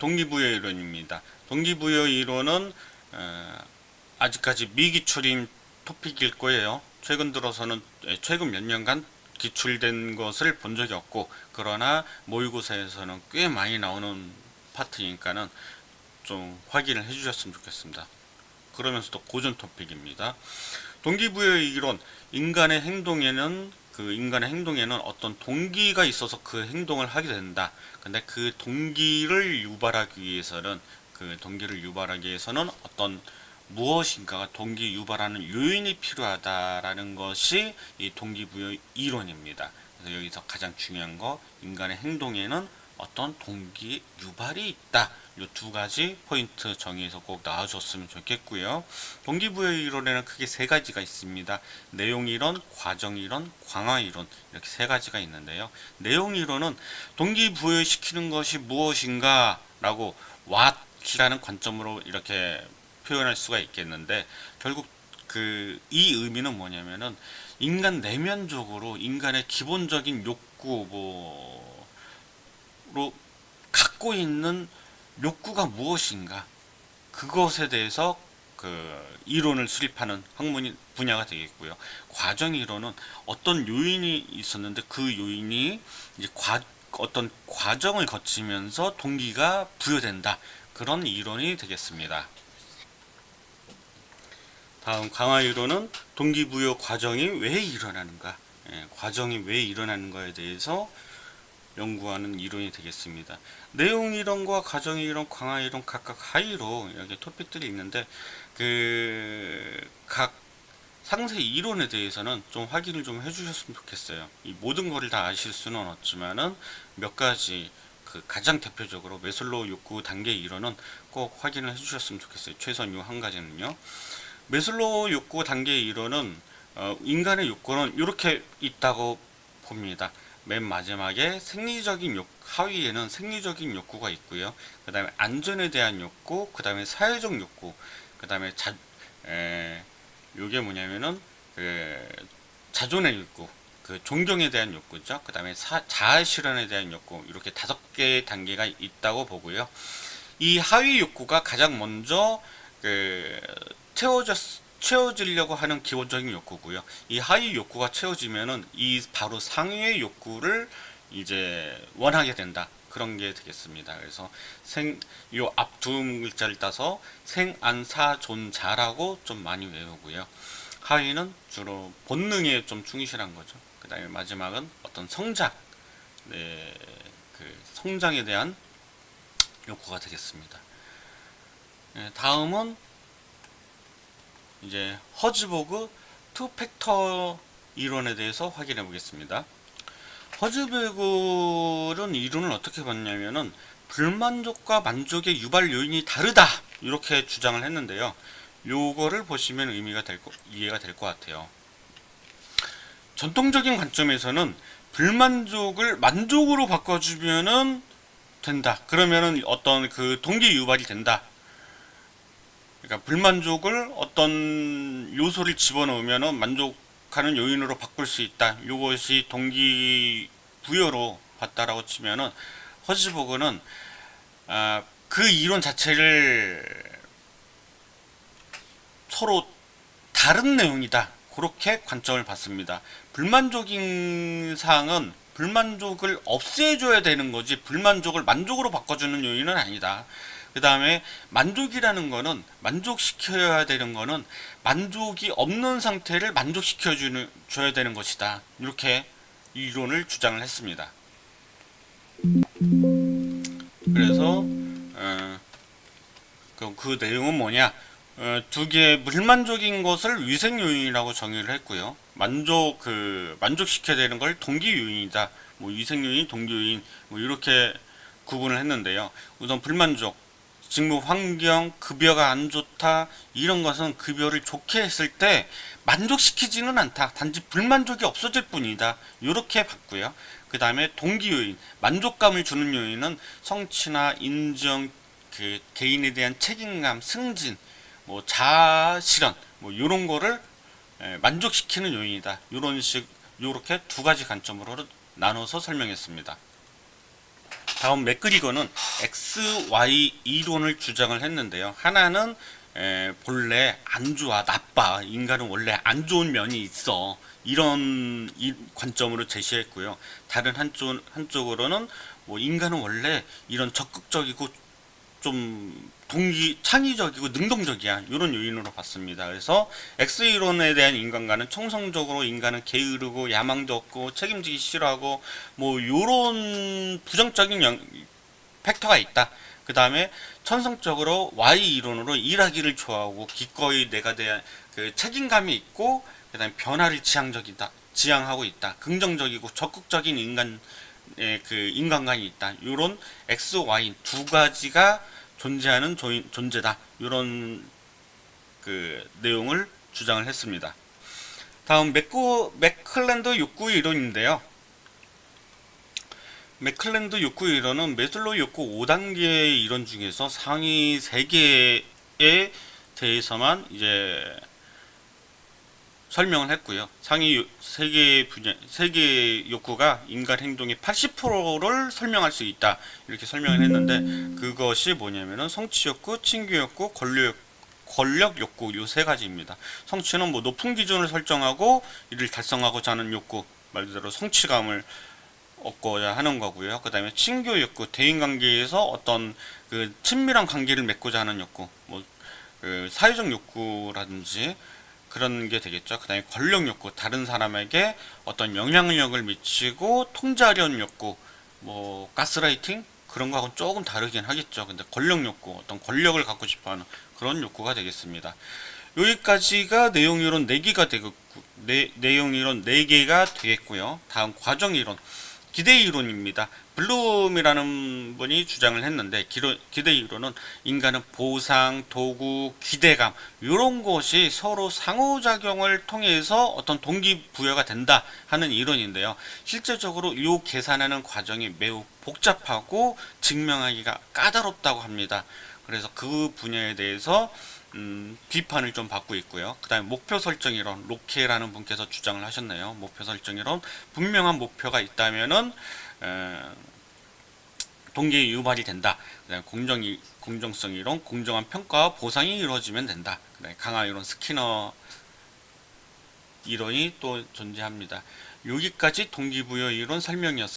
동기부여 이론입니다. 동기부여 이론은 아직까지 미기출인 토픽일 거예요. 최근 들어서는 최근 몇 년간 기출된 것을 본 적이 없고, 그러나 모의고사에서는 꽤 많이 나오는 파트니까는 좀 확인을 해주셨으면 좋겠습니다. 그러면서도 고전 토픽입니다. 동기부여 이론, 인간의 행동에는 어떤 동기가 있어서 그 행동을 하게 된다. 근데 그 동기를 유발하기 위해서는 어떤 무엇인가가 동기 유발하는 요인이 필요하다라는 것이 이 동기부여 이론입니다. 그래서 여기서 가장 중요한 거, 인간의 행동에는 어떤 동기 유발이 있다. 이 두 가지 포인트 정의해서 꼭 나와줬으면 좋겠고요. 동기부여 이론에는 크게 세 가지가 있습니다. 내용 이론, 과정 이론, 광화 이론, 이렇게 세 가지가 있는데요. 내용 이론은 동기부여시키는 것이 무엇인가 라고 what이라는 관점으로 이렇게 표현할 수가 있겠는데, 결국 이 의미는 뭐냐면은 인간 내면적으로 인간의 기본적인 욕구로 갖고 있는 욕구가 무엇인가, 그것에 대해서 이론을 수립하는 학문 분야가 되겠고요. 과정 이론은 어떤 요인이 있었는데 그 요인이 이제 어떤 과정을 거치면서 동기가 부여된다, 그런 이론이 되겠습니다. 다음 강화 이론은 동기부여 과정이 왜 일어나는가, 과정이 왜 일어나는가에 대해서 연구하는 이론이 되겠습니다. 내용 이론과 과정 이론, 강화 이론 각각 하위로 이렇게 토픽들이 있는데, 각 상세 이론에 대해서는 좀 확인을 좀 해주셨으면 좋겠어요. 이 모든 거를 다 아실 수는 없지만은 몇 가지 가장 대표적으로 매슬로우 욕구 단계 이론은 꼭 확인을 해주셨으면 좋겠어요. 최소한 요 한 가지는요. 매슬로우 욕구 단계 이론은 인간의 욕구는 이렇게 있다고 봅니다. 맨 마지막에 하위에는 생리적인 욕구가 있고요. 그 다음에 안전에 대한 욕구, 그 다음에 사회적 욕구, 그 다음에 요게 뭐냐면은 자존의 욕구, 존경에 대한 욕구죠. 그 다음에 자아 실현에 대한 욕구, 이렇게 5개의 단계가 있다고 보고요. 이 하위 욕구가 가장 먼저 채워지려고 하는 기본적인 욕구고요. 이 하위 욕구가 채워지면은 바로 상위의 욕구를 이제 원하게 된다, 그런 게 되겠습니다. 그래서 요 앞 두 글자를 따서 생안사존자라고 좀 많이 외우고요. 하위는 주로 본능에 좀 충실한 거죠. 그 다음에 마지막은 어떤 성장에 대한 욕구가 되겠습니다. 다음은 이제 허즈버그 투 팩터 이론에 대해서 확인해 보겠습니다. 허즈버그는 이론을 어떻게 봤냐면은 불만족과 만족의 유발 요인이 다르다, 이렇게 주장을 했는데요. 요거를 보시면 이해가 될 것 같아요. 전통적인 관점에서는 불만족을 만족으로 바꿔주면은 된다. 그러면은 어떤 동기 유발이 된다. 그러니까 불만족을 어떤 요소를 집어넣으면 만족하는 요인으로 바꿀 수 있다. 이것이 동기부여로 봤다라고 치면은 허즈버그는 그 이론 자체를 서로 다른 내용이다, 그렇게 관점을 받습니다. 불만족인 사항은 불만족을 없애줘야 되는 거지 불만족을 만족으로 바꿔주는 요인은 아니다. 그 다음에 만족이라는 거는, 만족시켜야 되는 거는 만족이 없는 상태를 만족시켜줘야 되는 것이다, 이렇게 이론을 주장을 했습니다. 그래서 그 내용은 뭐냐, 두 개의 불만족인 것을 위생 요인이라고 정의를 했고요. 만족시켜야 되는 걸 동기 요인이다, 위생 요인, 동기 요인, 이렇게 구분을 했는데요. 우선 불만족, 직무 환경, 급여가 안 좋다, 이런 것은 급여를 좋게 했을 때 만족시키지는 않다, 단지 불만족이 없어질 뿐이다, 이렇게 봤고요. 그 다음에 동기 요인, 만족감을 주는 요인은 성취나 인정, 개인에 대한 책임감, 승진, 자아 실현, 이런 거를 만족시키는 요인이다, 이렇게 두 가지 관점으로 나눠서 설명했습니다. 다음 맥그리거는 XY 이론을 주장을 했는데요. 하나는 본래 안 좋아, 나빠, 인간은 원래 안 좋은 면이 있어, 이런 관점으로 제시했고요. 다른 한쪽으로는 뭐 인간은 원래 이런 적극적이고 좀 창의적이고 능동적이야, 이런 요인으로 봤습니다. 그래서 X 이론에 대한 인간과는 청성적으로 인간은 게으르고 야망도 없고 책임지기 싫어하고 뭐 요런 부정적인 팩터가 있다. 그 다음에 천성적으로 Y 이론으로 일하기를 좋아하고 기꺼이 내가 대한 그 책임감이 있고, 그 다음에 변화를 지향하고 있다. 긍정적이고 적극적인 인간관이 있다. 이런 X, Y 두 가지가 존재하는 존재다. 이런 그 내용을 주장을 했습니다. 다음 맥클랜드 욕구 이론인데요. 맥클랜드 욕구 이론은 메슬로우 욕구 5단계 이론 중에서 상위 3개에 대해서만 이제 설명을 했고요. 상위 3개 욕구가 인간 행동의 80%를 설명할 수 있다, 이렇게 설명을 했는데, 그것이 뭐냐면은 성취 욕구, 친교 욕구, 권력 욕구, 요 세 가지입니다. 성취는 뭐 높은 기준을 설정하고 이를 달성하고자 하는 욕구, 말 그대로 성취감을 얻고자 하는 거고요. 그 다음에 친교 욕구, 대인관계에서 어떤 그 친밀한 관계를 맺고자 하는 욕구, 뭐 그 사회적 욕구라든지 그런 게 되겠죠. 그 다음에 권력 욕구, 다른 사람에게 어떤 영향력을 미치고 통제하려는 욕구, 뭐 가스라이팅 그런 거하고는 조금 다르긴 하겠죠. 근데 권력 욕구, 어떤 권력을 갖고 싶어하는 그런 욕구가 되겠습니다. 여기까지가 내용이론 4개가 되겠고, 내용이론 4개가 되겠고요. 다음 과정이론, 기대 이론입니다. 블룸이라는 분이 주장을 했는데, 기대 이론은 인간은 보상, 도구, 기대감 이런 것이 서로 상호작용을 통해서 어떤 동기부여가 된다 하는 이론인데요. 실제적으로 이 계산하는 과정이 매우 복잡하고 증명하기가 까다롭다고 합니다. 그래서 그 분야에 대해서 비판을 좀 받고 있고요. 그 다음에 목표 설정 이론, 로케라는 분께서 주장을 하셨네요. 목표 설정 이론, 분명한 목표가 있다면은 동기 유발이 된다. 그 다음에 공정성 이론, 공정한 평가와 보상이 이루어지면 된다. 그 다음에 강화 이론, 스키너 이론이 또 존재합니다. 여기까지 동기부여 이론 설명이었습니다.